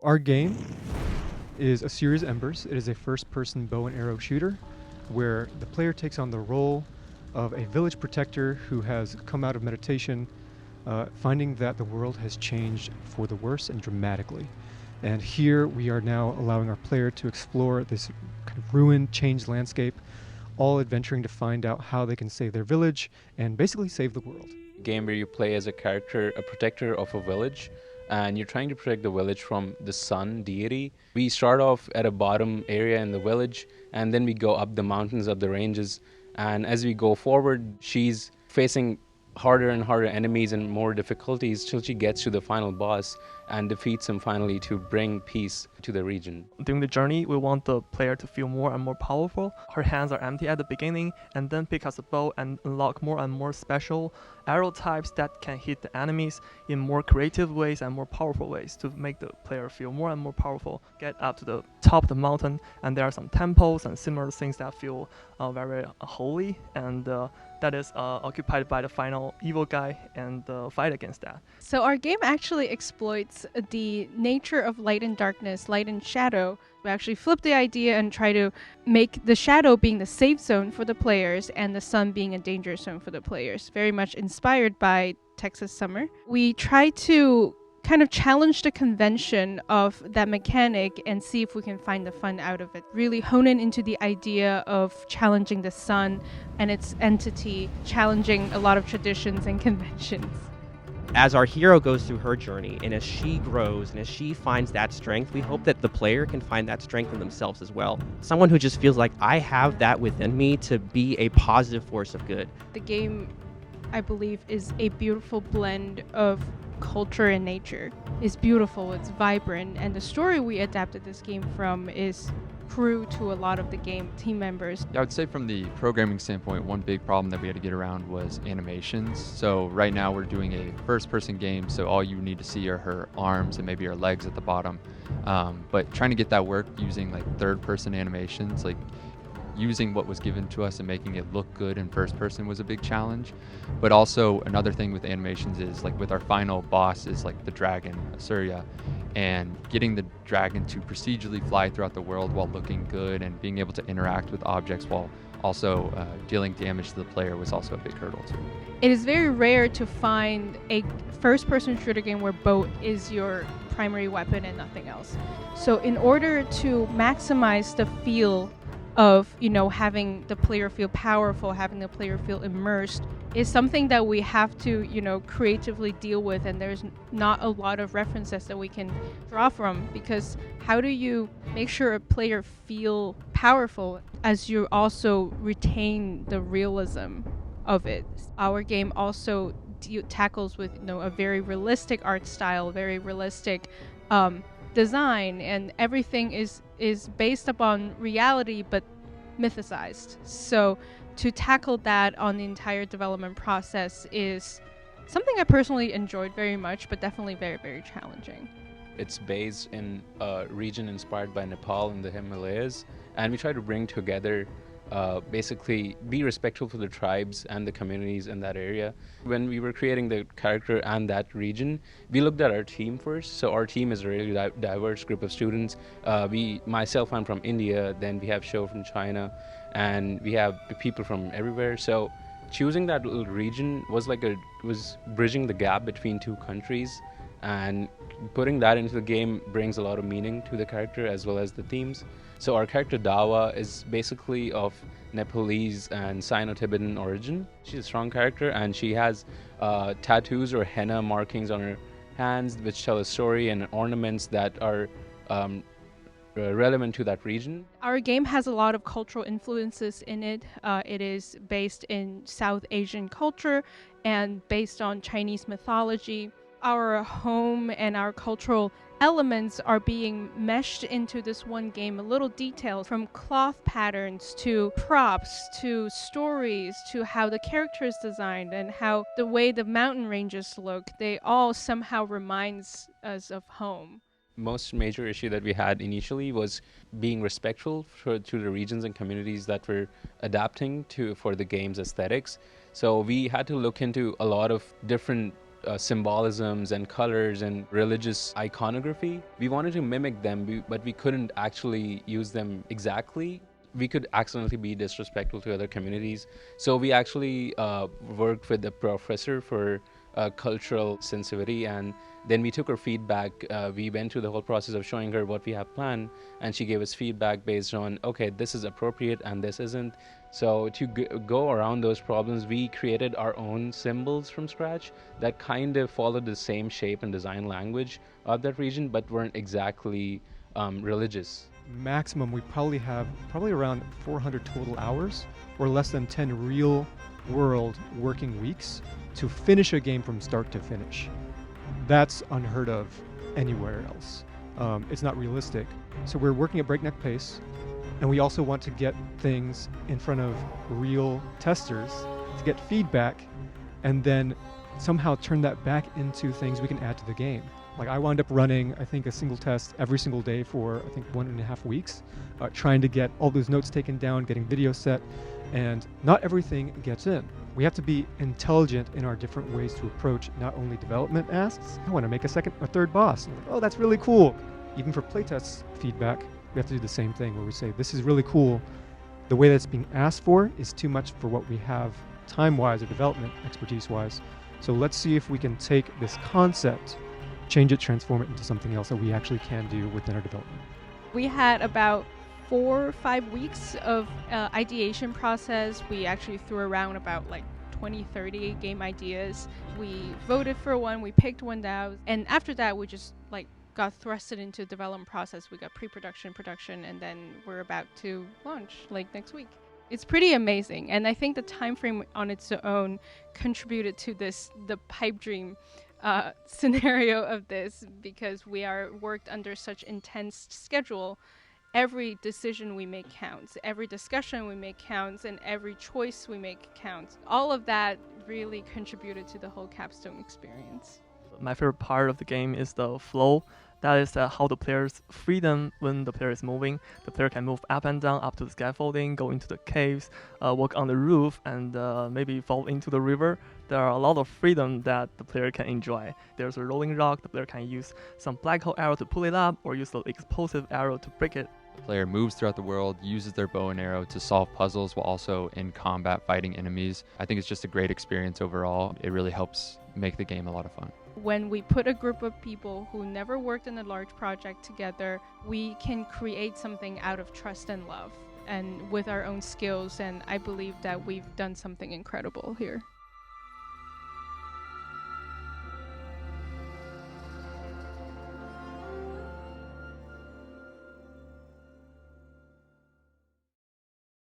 Our game is Asurya's Embers. It is a first-person bow and arrow shooter where the player takes on the role of a village protector who has come out of meditation, finding that the world has changed for the worse and dramatically. And here we are now allowing our player to explore this kind of ruined, changed landscape, all adventuring to find out how they can save their village and basically save the world. Game where you play as a character, a protector of a village, and you're trying to protect the village from the sun deity. We start off at a bottom area in the village, and then we go up the mountains, up the ranges, and as we go forward, she's facing harder and harder enemies and more difficulties till she gets to the final boss and defeats him finally to bring peace to the region. During the journey, we want the player to feel more and more powerful. Her hands are empty at the beginning, and then pick up the bow and unlock more and more special arrow types that can hit the enemies in more creative ways and more powerful ways to make the player feel more and more powerful. Get up to the top of the mountain, and there are some temples and similar things that feel very holy, and that is occupied by the final evil guy and fight against that. So our game actually exploits the nature of light and darkness, light and shadow. We actually flip the idea and try to make the shadow being the safe zone for the players and the sun being a danger zone for the players. Very much inspired by Texas Summer. We try to kind of challenge the convention of that mechanic and see if we can find the fun out of it. Really hone in into the idea of challenging the sun and its entity, challenging a lot of traditions and conventions. As our hero goes through her journey, and as she grows, and as she finds that strength, we hope that the player can find that strength in themselves as well. Someone who just feels like, I have that within me to be a positive force of good. The game, I believe, is a beautiful blend of culture and nature. It's beautiful, it's vibrant, and the story we adapted this game from is true to a lot of the game team members. Yeah, I would say from the programming standpoint, one big problem that we had to get around was animations. So right now we're doing a first-person game, so all you need to see are her arms and maybe her legs at the bottom. But trying to get that work using like third-person animations, like using what was given to us and making it look good in first person was a big challenge. But also another thing with animations is like with our final boss is like the dragon, Asurya, and getting the dragon to procedurally fly throughout the world while looking good and being able to interact with objects while also dealing damage to the player was also a big hurdle too. It is very rare to find a first-person shooter game where bow is your primary weapon and nothing else. So in order to maximize the feel of, having the player feel powerful, having the player feel immersed, is something that we have to, creatively deal with, and there's not a lot of references that we can draw from, because how do you make sure a player feel powerful as you also retain the realism of it? Our game also tackles with, a very realistic art style, very realistic design, and everything is based upon reality but mythicized. So to tackle that on the entire development process is something I personally enjoyed very much, but definitely very, very challenging. It's based in a region inspired by Nepal in the Himalayas, and we try to bring together basically be respectful for the tribes and the communities in that area. When we were creating the character and that region, we looked at our team first. So our team is a really diverse group of students. Myself, I'm from India, then we have Show from China, and we have people from everywhere. So choosing that little region was was bridging the gap between two countries, and putting that into the game brings a lot of meaning to the character as well as the themes. So our character Dawa is basically of Nepalese and Sino-Tibetan origin. She's a strong character, and she has tattoos or henna markings on her hands which tell a story, and ornaments that are relevant to that region. Our game has a lot of cultural influences in it. It is based in South Asian culture and based on Chinese mythology. Our home and our cultural elements are being meshed into this one game. A little details from cloth patterns to props to stories to how the character is designed and how the way the mountain ranges look, they all somehow reminds us of home. Most major issue that we had initially was being respectful to the regions and communities that we're adapting to for the game's aesthetics. So we had to look into a lot of different symbolisms and colors and religious iconography. We wanted to mimic them, but we couldn't actually use them exactly. We could accidentally be disrespectful to other communities. So we actually worked with the professor for cultural sensitivity, and then we took her feedback. We went through the whole process of showing her what we have planned, and she gave us feedback based on, okay, this is appropriate and this isn't. So to go around those problems, we created our own symbols from scratch that kind of followed the same shape and design language of that region, but weren't exactly religious. Maximum, we probably have around 400 total hours, or less than 10 real world working weeks to finish a game from start to finish. That's unheard of anywhere else. It's not realistic. So we're working at breakneck pace, and we also want to get things in front of real testers to get feedback, and then somehow turn that back into things we can add to the game. Like, I wound up running, I think, a single test every single day for, I think, 1.5 weeks, trying to get all those notes taken down, getting video set, and not everything gets in. We have to be intelligent in our different ways to approach not only development asks. I want to make a third boss. And like, oh, that's really cool. Even for playtest feedback, we have to do the same thing where we say, this is really cool. The way that's being asked for is too much for what we have time-wise or development expertise-wise. So let's see if we can take this concept, change it, transform it into something else that we actually can do within our development. We had about 4 or 5 weeks of ideation process. We actually threw around about like 20, 30 game ideas. We voted for one, we picked one out, and after that we just like got thrusted into development process. We got pre-production, production, and then we're about to launch like next week. It's pretty amazing, and I think the time frame on its own contributed to the pipe dream scenario of this, because we are worked under such intense schedule. Every decision we make counts, every discussion we make counts, and every choice we make counts. All of that really contributed to the whole capstone experience. My favorite part of the game is the flow. That is how the player's freedom when the player is moving. The player can move up and down, up to the scaffolding, go into the caves, walk on the roof, and maybe fall into the river. There are a lot of freedom that the player can enjoy. There's a rolling rock. The player can use some black hole arrow to pull it up, or use the explosive arrow to break it. The player moves throughout the world, uses their bow and arrow to solve puzzles while also in combat fighting enemies. I think it's just a great experience overall. It really helps make the game a lot of fun. When we put a group of people who never worked in a large project together, we can create something out of trust and love, and with our own skills, and I believe that we've done something incredible here.